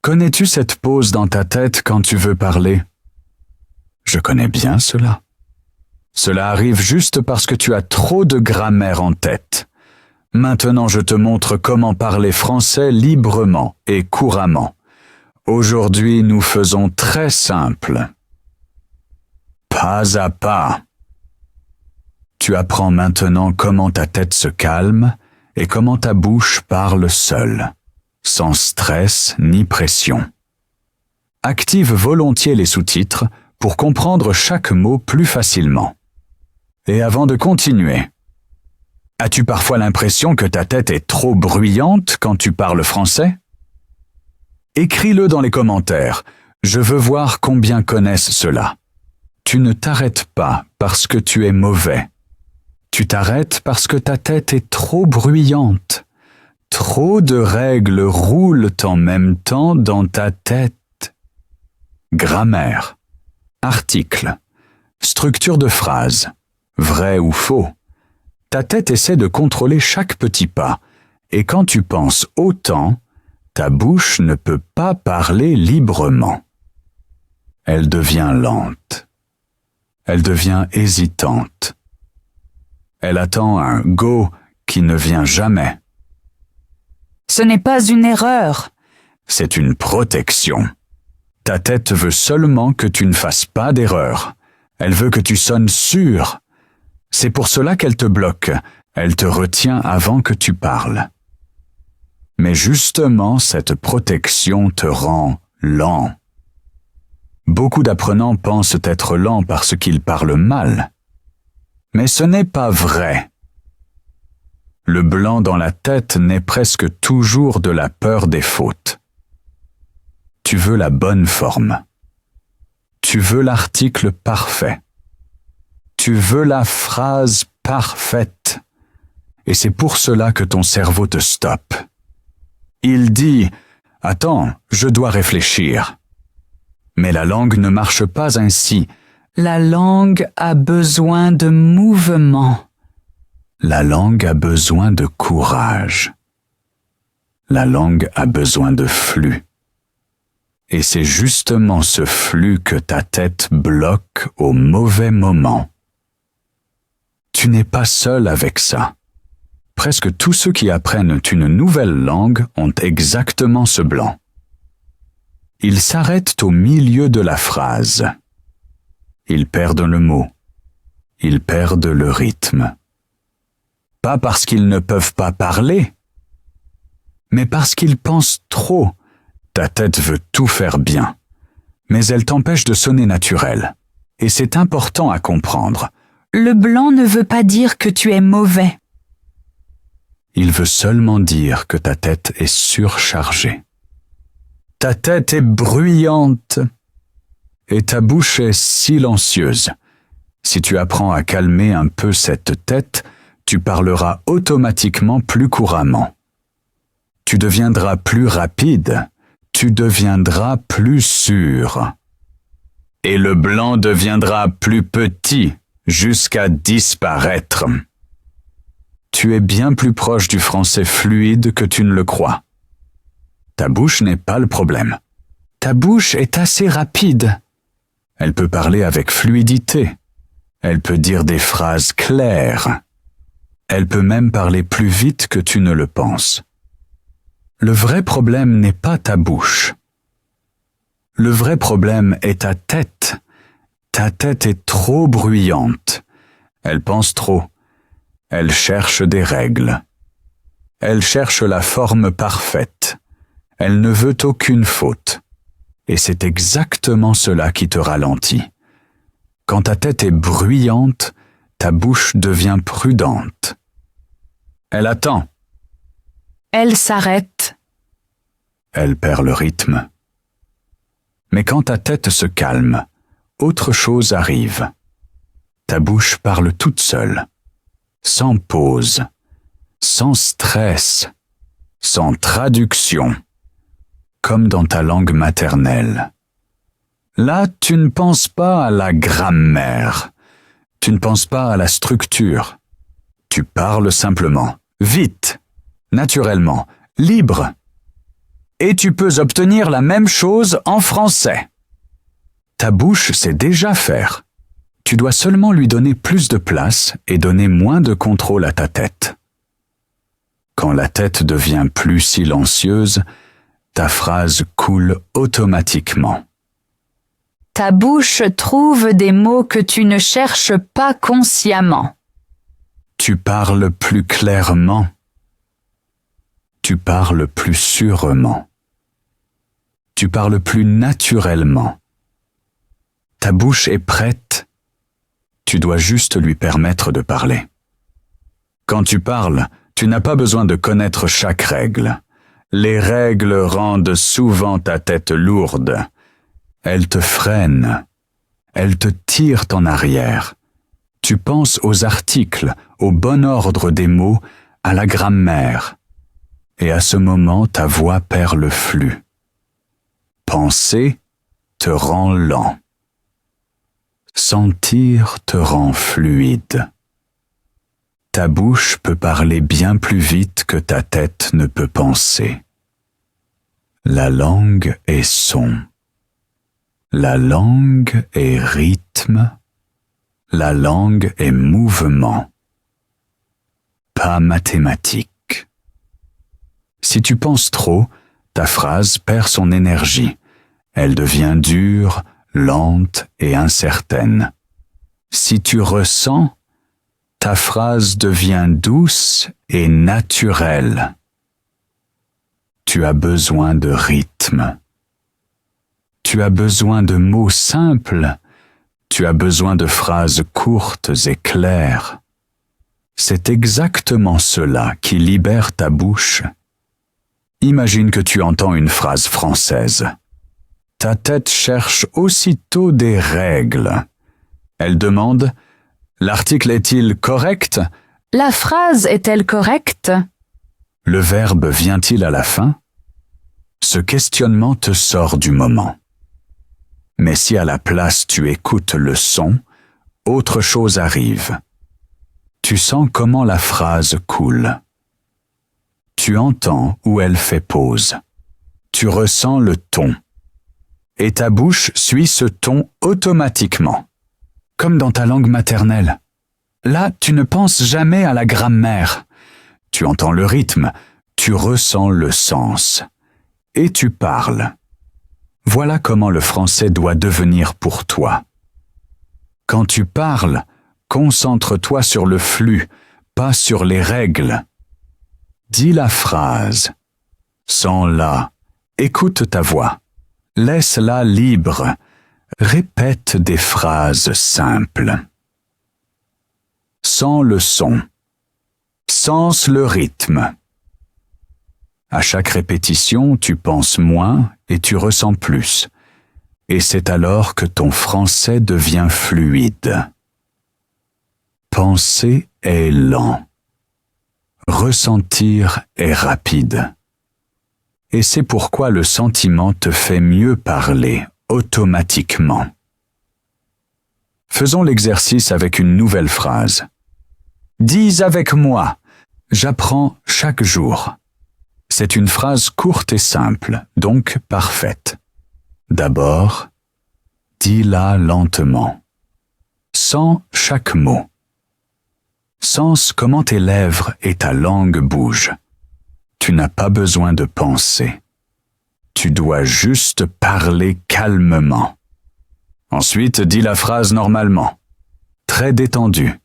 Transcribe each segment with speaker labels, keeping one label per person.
Speaker 1: Connais-tu cette pause dans ta tête quand tu veux parler? Je connais bien cela. Cela arrive juste parce que tu as trop de grammaire en tête. Maintenant, je te montre comment parler français librement et couramment. Aujourd'hui, nous faisons très simple. Pas à pas. Tu apprends maintenant comment ta tête se calme et comment ta bouche parle seule, sans stress ni pression. Active volontiers les sous-titres pour comprendre chaque mot plus facilement. Et avant de continuer, as-tu parfois l'impression que ta tête est trop bruyante quand tu parles français? Écris-le dans les commentaires. Je veux voir combien connaissent cela. Tu ne t'arrêtes pas parce que tu es mauvais. Tu t'arrêtes parce que ta tête est trop bruyante. Trop de règles roulent en même temps dans ta tête. Grammaire, article, structure de phrase, vrai ou faux. Ta tête essaie de contrôler chaque petit pas, et quand tu penses autant, ta bouche ne peut pas parler librement. Elle devient lente. Elle devient hésitante. Elle attend un go qui ne vient jamais.
Speaker 2: Ce n'est pas une erreur.
Speaker 1: C'est une protection. Ta tête veut seulement que tu ne fasses pas d'erreur. Elle veut que tu sonnes sûr. C'est pour cela qu'elle te bloque. Elle te retient avant que tu parles. Mais justement, cette protection te rend lent. Beaucoup d'apprenants pensent être lents parce qu'ils parlent mal. Mais ce n'est pas vrai. Le blanc dans la tête naît presque toujours de la peur des fautes. Tu veux la bonne forme. Tu veux l'article parfait. Tu veux la phrase parfaite. Et c'est pour cela que ton cerveau te stoppe. Il dit « Attends, je dois réfléchir ». Mais la langue ne marche pas ainsi.
Speaker 2: La langue a besoin de mouvement.
Speaker 1: La langue a besoin de courage. La langue a besoin de flux. Et c'est justement ce flux que ta tête bloque au mauvais moment. Tu n'es pas seul avec ça. Presque tous ceux qui apprennent une nouvelle langue ont exactement ce blanc. Ils s'arrêtent au milieu de la phrase. Ils perdent le mot. Ils perdent le rythme. Pas parce qu'ils ne peuvent pas parler, mais parce qu'ils pensent trop. Ta tête veut tout faire bien, mais elle t'empêche de sonner naturel. Et c'est important à comprendre.
Speaker 2: Le blanc ne veut pas dire que tu es mauvais.
Speaker 1: Il veut seulement dire que ta tête est surchargée. Ta tête est bruyante et ta bouche est silencieuse. Si tu apprends à calmer un peu cette tête, tu parleras automatiquement plus couramment. Tu deviendras plus rapide, tu deviendras plus sûr. Et le blanc deviendra plus petit jusqu'à disparaître. Tu es bien plus proche du français fluide que tu ne le crois. Ta bouche n'est pas le problème. Ta bouche est assez rapide. Elle peut parler avec fluidité. Elle peut dire des phrases claires. Elle peut même parler plus vite que tu ne le penses. Le vrai problème n'est pas ta bouche. Le vrai problème est ta tête. Ta tête est trop bruyante. Elle pense trop. Elle cherche des règles. Elle cherche la forme parfaite. Elle ne veut aucune faute. Et c'est exactement cela qui te ralentit. Quand ta tête est bruyante, ta bouche devient prudente. Elle attend.
Speaker 2: Elle s'arrête.
Speaker 1: Elle perd le rythme. Mais quand ta tête se calme, autre chose arrive. Ta bouche parle toute seule, sans pause, sans stress, sans traduction, comme dans ta langue maternelle. Là, tu ne penses pas à la grammaire, tu ne penses pas à la structure. Tu parles simplement, vite, naturellement, libre. Et tu peux obtenir la même chose en français. Ta bouche sait déjà faire. Tu dois seulement lui donner plus de place et donner moins de contrôle à ta tête. Quand la tête devient plus silencieuse, ta phrase coule automatiquement.
Speaker 2: Ta bouche trouve des mots que tu ne cherches pas consciemment.
Speaker 1: Tu parles plus clairement. Tu parles plus sûrement. Tu parles plus naturellement. Ta bouche est prête. Tu dois juste lui permettre de parler. Quand tu parles, tu n'as pas besoin de connaître chaque règle. Les règles rendent souvent ta tête lourde. Elles te freinent. Elles te tirent en arrière. Tu penses aux articles, au bon ordre des mots, à la grammaire. Et à ce moment, ta voix perd le flux. Penser te rend lent. Sentir te rend fluide. Ta bouche peut parler bien plus vite que ta tête ne peut penser. La langue est son. La langue est rythme. La langue est mouvement. Pas mathématique. Si tu penses trop, ta phrase perd son énergie. Elle devient dure, lente et incertaine. Si tu ressens, ta phrase devient douce et naturelle. Tu as besoin de rythme. Tu as besoin de mots simples. Tu as besoin de phrases courtes et claires. C'est exactement cela qui libère ta bouche. Imagine que tu entends une phrase française. Ta tête cherche aussitôt des règles. Elle demande « L'article est-il correct ?»
Speaker 2: La phrase est-elle correcte?
Speaker 1: Le verbe vient-il à la fin? Ce questionnement te sort du moment. Mais si à la place tu écoutes le son, autre chose arrive. Tu sens comment la phrase coule. Tu entends où elle fait pause. Tu ressens le ton. Et ta bouche suit ce ton automatiquement, comme dans ta langue maternelle. Là, tu ne penses jamais à la grammaire. Tu entends le rythme, tu ressens le sens. Et tu parles. Voilà comment le français doit devenir pour toi. Quand tu parles, concentre-toi sur le flux, pas sur les règles. Dis la phrase. Sens-la. Écoute ta voix. Laisse-la libre. Répète des phrases simples. Sens le son. Sens le rythme. À chaque répétition, tu penses moins et tu ressens plus. Et c'est alors que ton français devient fluide. Penser est lent. Ressentir est rapide. Et c'est pourquoi le sentiment te fait mieux parler automatiquement. Faisons l'exercice avec une nouvelle phrase. Dis avec moi, j'apprends chaque jour. C'est une phrase courte et simple, donc parfaite. D'abord, dis-la lentement. Sens chaque mot. Sens comment tes lèvres et ta langue bougent. Tu n'as pas besoin de penser. Tu dois juste parler calmement. Ensuite, dis la phrase normalement. Très détendue.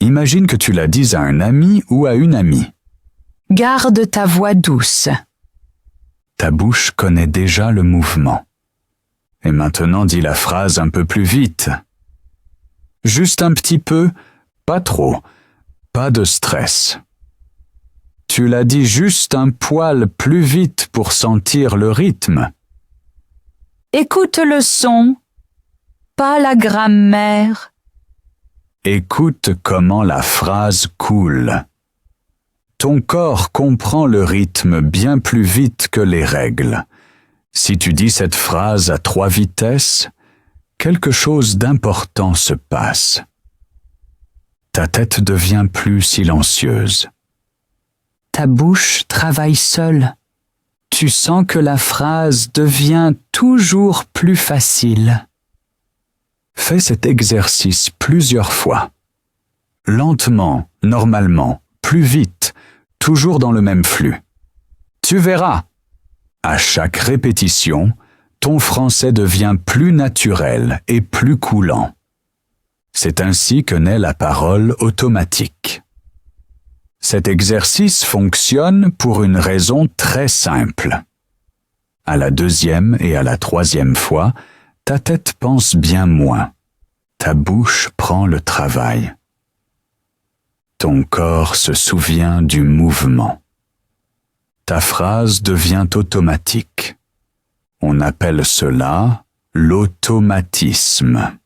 Speaker 1: Imagine que tu la dises à un ami ou à une amie.
Speaker 2: Garde ta voix douce.
Speaker 1: Ta bouche connaît déjà le mouvement. Et maintenant, dis la phrase un peu plus vite. Juste un petit peu, pas trop, pas de stress. Tu l'as dit juste un poil plus vite pour sentir le rythme.
Speaker 2: Écoute le son, pas la grammaire.
Speaker 1: Écoute comment la phrase coule. Ton corps comprend le rythme bien plus vite que les règles. Si tu dis cette phrase à 3 vitesses, quelque chose d'important se passe. Ta tête devient plus silencieuse.
Speaker 2: Ta bouche travaille seule. Tu sens que la phrase devient toujours plus facile.
Speaker 1: Fais cet exercice plusieurs fois. Lentement, normalement, plus vite, toujours dans le même flux. Tu verras. À chaque répétition, ton français devient plus naturel et plus coulant. C'est ainsi que naît la parole automatique. Cet exercice fonctionne pour une raison très simple. À la deuxième et à la troisième fois, ta tête pense bien moins. Ta bouche prend le travail. Ton corps se souvient du mouvement. Ta phrase devient automatique. On appelle cela l'automatisme.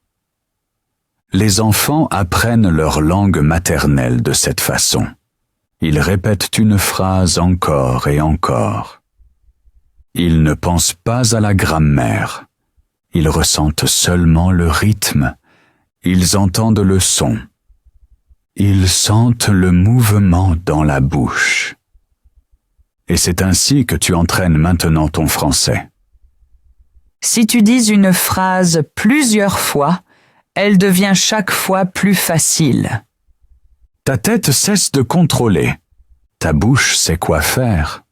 Speaker 1: Les enfants apprennent leur langue maternelle de cette façon. Ils répètent une phrase encore et encore. Ils ne pensent pas à la grammaire. Ils ressentent seulement le rythme. Ils entendent le son. Ils sentent le mouvement dans la bouche. Et c'est ainsi que tu entraînes maintenant ton français.
Speaker 2: Si tu dis une phrase plusieurs fois, elle devient chaque fois plus facile.
Speaker 1: Ta tête cesse de contrôler. Ta bouche sait quoi faire.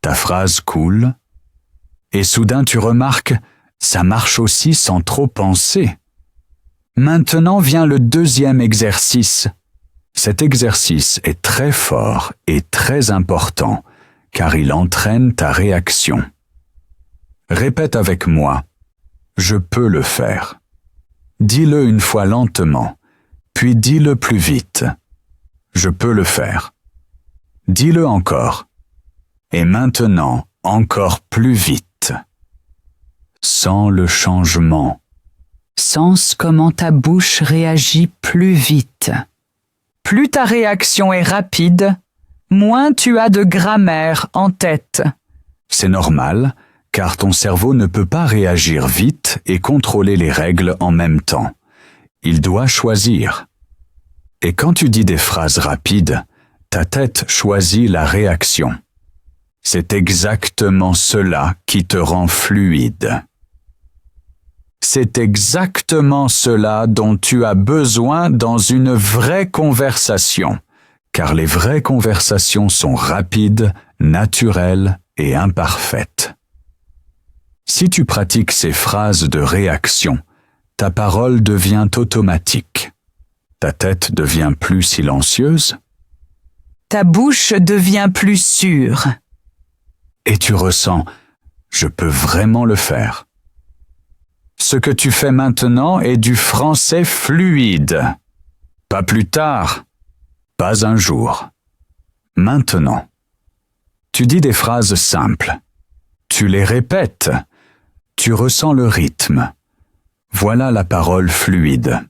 Speaker 1: Ta phrase coule. Et soudain tu remarques, ça marche aussi sans trop penser. Maintenant vient le deuxième exercice. Cet exercice est très fort et très important, car il entraîne ta réaction. Répète avec moi. Je peux le faire. Dis-le une fois lentement, puis dis-le plus vite. Je peux le faire. Dis-le encore. Et maintenant, encore plus vite. Sens le changement.
Speaker 2: Sens comment ta bouche réagit plus vite. Plus ta réaction est rapide, moins tu as de grammaire en tête.
Speaker 1: C'est normal, car ton cerveau ne peut pas réagir vite et contrôler les règles en même temps. Il doit choisir. Et quand tu dis des phrases rapides, ta tête choisit la réaction. C'est exactement cela qui te rend fluide. C'est exactement cela dont tu as besoin dans une vraie conversation, car les vraies conversations sont rapides, naturelles et imparfaites. Si tu pratiques ces phrases de réaction, ta parole devient automatique. Ta tête devient plus silencieuse.
Speaker 2: Ta bouche devient plus sûre.
Speaker 1: Et tu ressens « je peux vraiment le faire ». Ce que tu fais maintenant est du français fluide. Pas plus tard, pas un jour. Maintenant. Tu dis des phrases simples. Tu les répètes. Tu ressens le rythme. Voilà la parole fluide.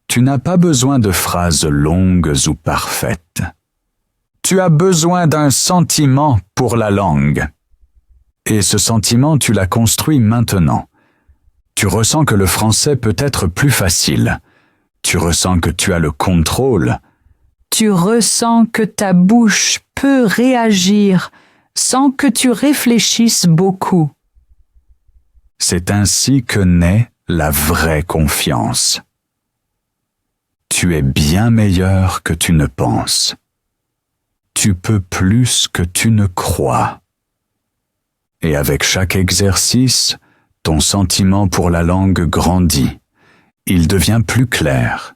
Speaker 1: Tu n'as pas besoin de phrases longues ou parfaites. Tu as besoin d'un sentiment pour la langue. Et ce sentiment, tu l'as construit maintenant. Tu ressens que le français peut être plus facile. Tu ressens que tu as le contrôle.
Speaker 2: Tu ressens que ta bouche peut réagir sans que tu réfléchisses beaucoup.
Speaker 1: C'est ainsi que naît la vraie confiance. Tu es bien meilleur que tu ne penses. Tu peux plus que tu ne crois. Et avec chaque exercice, ton sentiment pour la langue grandit. Il devient plus clair.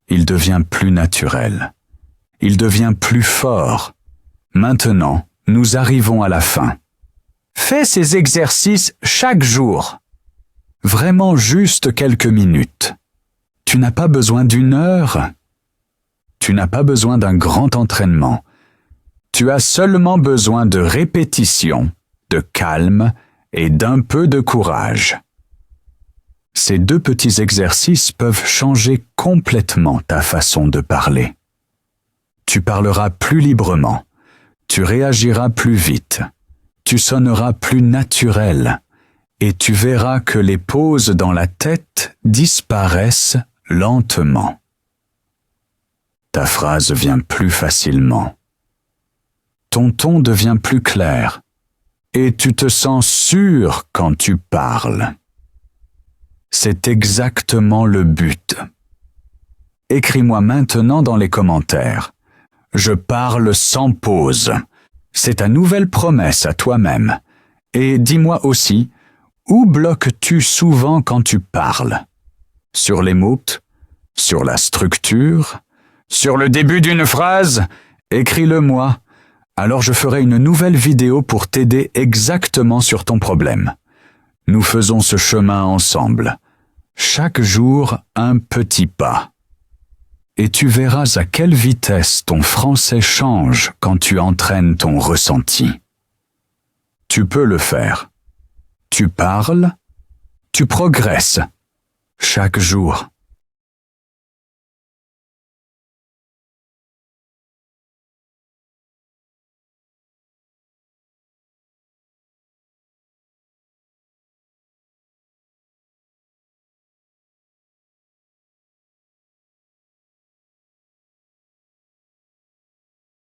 Speaker 1: Il devient plus naturel. Il devient plus fort. Maintenant, nous arrivons à la fin. Fais ces exercices chaque jour. Vraiment juste quelques minutes. Tu n'as pas besoin d'une heure. Tu n'as pas besoin d'un grand entraînement. Tu as seulement besoin de répétition, de calme et d'un peu de courage. Ces deux petits exercices peuvent changer complètement ta façon de parler. Tu parleras plus librement, tu réagiras plus vite, tu sonneras plus naturel et tu verras que les pauses dans la tête disparaissent lentement. Ta phrase vient plus facilement. ton ton devient plus clair et tu te sens sûr quand tu parles. C'est exactement le but. Écris-moi maintenant dans les commentaires. Je parle sans pause. C'est ta nouvelle promesse à toi-même. Et dis-moi aussi, où bloques-tu souvent quand tu parles? Sur les mots? Sur la structure? Sur le début d'une phrase? Écris-le-moi. Alors je ferai une nouvelle vidéo pour t'aider exactement sur ton problème. Nous faisons ce chemin ensemble. Chaque jour, un petit pas. Et tu verras à quelle vitesse ton français change quand tu entraînes ton ressenti. Tu peux le faire. Tu parles, tu progresses. Chaque jour.